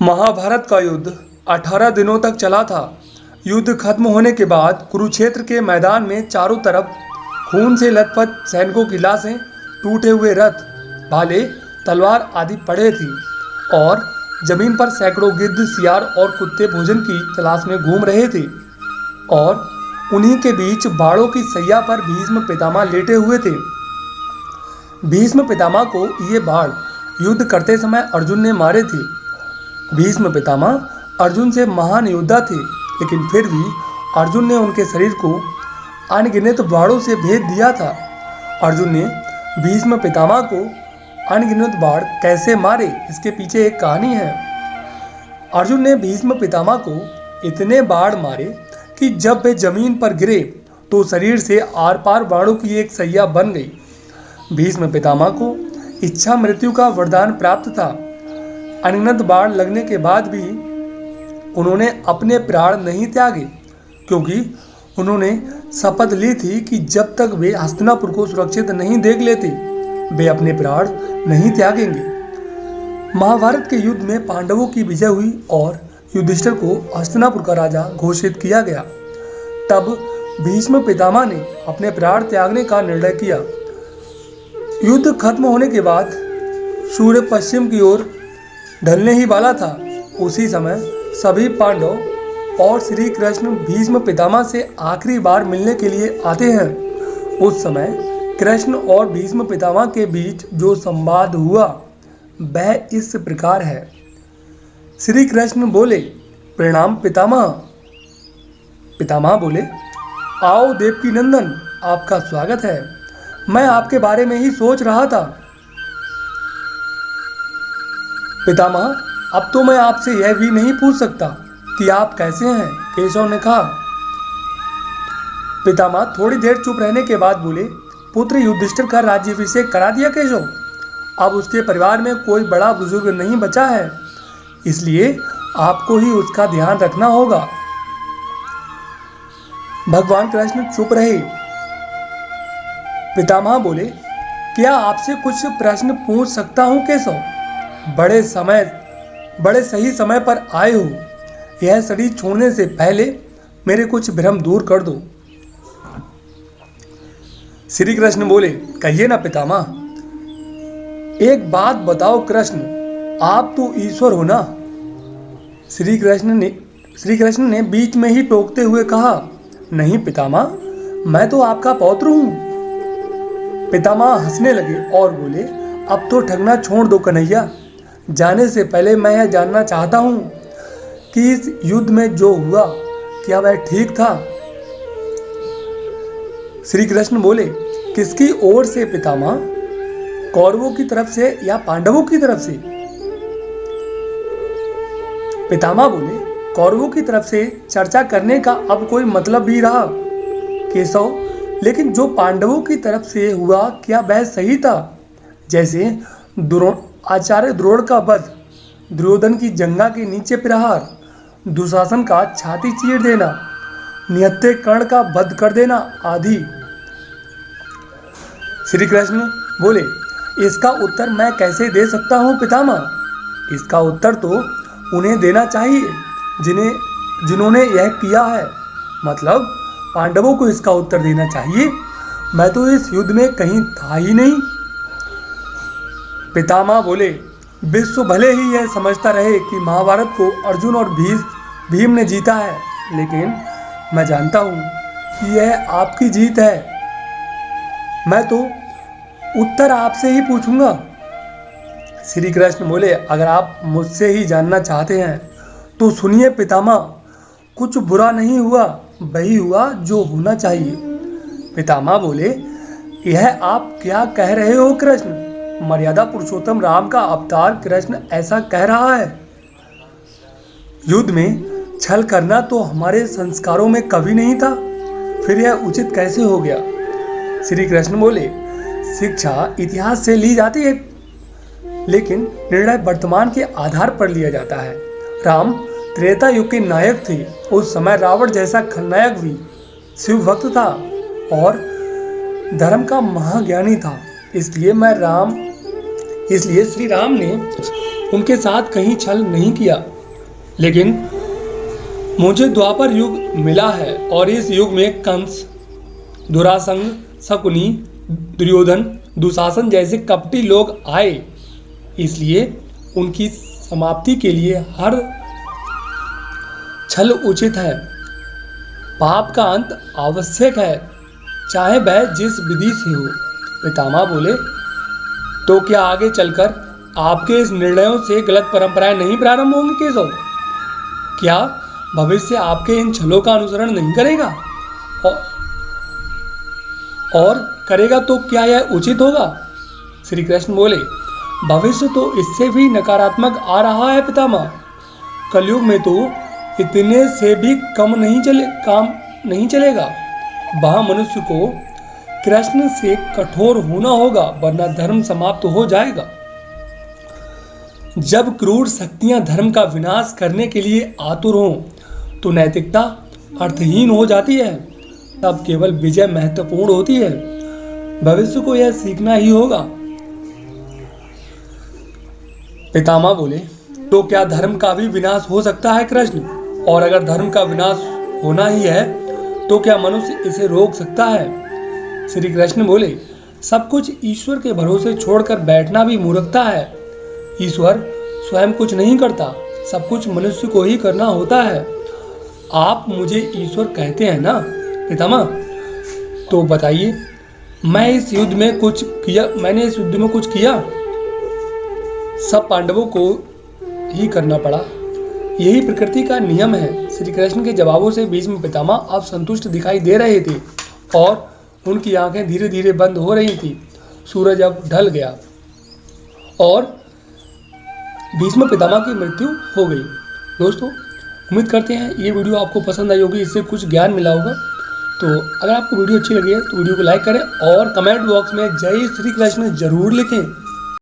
महाभारत का युद्ध 18 दिनों तक चला था। युद्ध खत्म होने के बाद कुरुक्षेत्र के मैदान में चारों तरफ खून से लथपथ सैनिकों की लाशें, टूटे हुए रथ, भाले, तलवार आदि पड़े थी और जमीन पर सैकड़ों गिद्ध, सियार और कुत्ते भोजन की तलाश में घूम रहे थे। और उन्हीं के बीच बाड़ों की सैया पर भीष्म पितामह लेटे हुए थे। भीष्म पितामह को ये बाण युद्ध करते समय अर्जुन ने मारे थे। भीष्म पितामह अर्जुन से महान योद्धा थे, लेकिन फिर भी अर्जुन ने उनके शरीर को अनगिनत बाणों से भेद दिया था। अर्जुन ने भीष्म पितामह को अनगिनत बाण कैसे मारे, इसके पीछे एक कहानी है। अर्जुन ने भीष्म पितामह को इतने बाण मारे कि जब वे जमीन पर गिरे तो शरीर से आर पार बाणों की एक सैया बन गई। भीष्म पितामह को इच्छा मृत्यु का वरदान प्राप्त था। अनगिनत बाण लगने के बाद भी उन्होंने अपने प्राण नहीं त्यागे, क्योंकि उन्होंने शपथ ली थी कि जब तक वे हस्तिनापुर को सुरक्षित नहीं देख लेते, वे अपने प्राण नहीं त्यागेंगे। महाभारत के युद्ध में पांडवों की विजय हुई और युधिष्ठिर को हस्तिनापुर का राजा घोषित किया गया। तब भीष्म पितामह ने अपने प्राण त्यागने का निर्णय किया। युद्ध खत्म होने के बाद सूर्य पश्चिम की ओर ढलने ही वाला था। उसी समय सभी पांडव और श्री कृष्ण भीष्म पितामह से आखिरी बार मिलने के लिए आते हैं। उस समय कृष्ण और भीष्म पितामह के बीच जो संवाद हुआ वह इस प्रकार है। श्री कृष्ण बोले, प्रणाम पितामह। पितामह बोले, आओ देवकी नंदन, आपका स्वागत है। मैं आपके बारे में ही सोच रहा था। पितामह, अब तो मैं आपसे यह भी नहीं पूछ सकता कि आप कैसे हैं, केशव ने कहा। पितामह थोड़ी देर चुप रहने के बाद बोले, पुत्र युधिष्ठिर का राज्याभिषेक करा दिया केशव। अब उसके परिवार में कोई बड़ा बुजुर्ग नहीं बचा है, इसलिए आपको ही उसका ध्यान रखना होगा। भगवान कृष्ण चुप रहे। पितामह बोले, क्या आपसे कुछ प्रश्न पूछ सकता हूं केशव? बड़े सही समय पर आए हो। यह शरीर छोड़ने से पहले मेरे कुछ भ्रम दूर कर दो। श्री कृष्ण बोले, कहिए ना पितामह। एक बात बताओ कृष्ण, आप तो ईश्वर हो ना? श्री कृष्ण ने बीच में ही टोकते हुए कहा, नहीं पितामह, मैं तो आपका पौत्र हूं। पितामह हंसने लगे और बोले, अब तो ठगना छोड़ दो कन्हैया। जाने से पहले मैं यह जानना चाहता हूं कि इस युद्ध में जो हुआ क्या वह ठीक था? श्री कृष्ण बोले, किसकी ओर से पितामह? कौरवों की तरफ से या पांडवों की तरफ से? पितामह बोले, कौरवों की तरफ से चर्चा करने का अब कोई मतलब भी रहा केशव, लेकिन जो पांडवों की तरफ से हुआ क्या वह सही था? जैसे आचार्य द्रोण का वध, दुर्योधन की जंघा के नीचे प्रहार, दुशासन का छाती चीर देना, निहत्थे कर्ण का वध कर देना आदि। श्री कृष्ण बोले, इसका उत्तर मैं कैसे दे सकता हूं पितामह? इसका उत्तर तो उन्हें देना चाहिए जिन्होंने यह किया है, मतलब पांडवों को इसका उत्तर देना चाहिए। मैं तो इस युद्ध में कहीं था ही नहीं। पितामह बोले, विश्व भले ही यह समझता रहे कि महाभारत को अर्जुन और भीम ने जीता है, लेकिन मैं जानता हूं कि यह आपकी जीत है। मैं तो उत्तर आपसे ही पूछूंगा। श्री कृष्ण बोले, अगर आप मुझसे ही जानना चाहते हैं तो सुनिए पितामह, कुछ बुरा नहीं हुआ, वही हुआ जो होना चाहिए। पितामह बोले, यह आप क्या कह रहे हो कृष्ण? मर्यादा पुरुषोत्तम राम का अवतार कृष्ण ऐसा कह रहा है। युद्ध में छल करना तो हमारे संस्कारों में कभी नहीं था, फिर यह उचित कैसे हो गया? श्री कृष्ण बोले, शिक्षा इतिहास से ली जाती है, लेकिन निर्णय वर्तमान के आधार पर लिया जाता है। राम त्रेता युग के नायक थे। उस समय रावण जैसा खलनायक भी शिव भक्त था और धर्म का महाज्ञानी था। इसलिए श्री राम ने उनके साथ कहीं छल नहीं किया। लेकिन मुझे द्वापर युग मिला है और इस युग में कंस, दुरासंग, शकुनी, दुर्योधन, दुशासन जैसे कपटी लोग आए, इसलिए उनकी समाप्ति के लिए हर छल उचित है। पाप का अंत आवश्यक है, चाहे वह जिस विधि से हो। पितामह बोले, तो क्या आगे चलकर आपके इस निर्णयों से गलत परंपराएं नहीं प्रारंभ होंगी केशव? क्या भविष्य आपके इन छलों का अनुसरण नहीं करेगा? और करेगा तो क्या यह उचित होगा? श्री कृष्ण बोले, भविष्य तो इससे भी नकारात्मक आ रहा है पितामह। कलयुग में तो इतने से भी काम नहीं चलेगा। वहां मनुष्य को कृष्ण से कठोर होना होगा, वरना धर्म समाप्त हो जाएगा। जब क्रूर शक्तियां धर्म का विनाश करने के लिए आतुर हों, तो नैतिकता अर्थहीन हो जाती है। तब केवल विजय महत्वपूर्ण होती है। भविष्य को यह सीखना ही होगा। पितामह बोले, तो क्या धर्म का भी विनाश हो सकता है कृष्ण? और अगर धर्म का विनाश होना ही है, तो क्या मनुष्य इसे रोक सकता है? श्री कृष्ण बोले, सब कुछ ईश्वर के भरोसे छोड़कर बैठना भी मूर्खता है। ईश्वर स्वयं कुछ नहीं करता, सब कुछ मनुष्य को ही करना होता है। आप मुझे ईश्वर कहते हैं ना पितामह? तो बताइए, मैंने इस युद्ध में कुछ किया? सब पांडवों को ही करना पड़ा, यही प्रकृति का नियम है। श्री कृष्ण के जवाबों से बीच में पितामह अब संतुष्ट दिखाई दे रहे थे और उनकी आंखें धीरे धीरे बंद हो रही थी। सूरज अब ढल गया और भीष्म पितामह की मृत्यु हो गई। दोस्तों, उम्मीद करते हैं ये वीडियो आपको पसंद आई होगी, इससे कुछ ज्ञान मिला होगा। तो अगर आपको वीडियो अच्छी लगी है तो वीडियो को लाइक करें और कमेंट बॉक्स में जय श्री कृष्ण जरूर लिखें।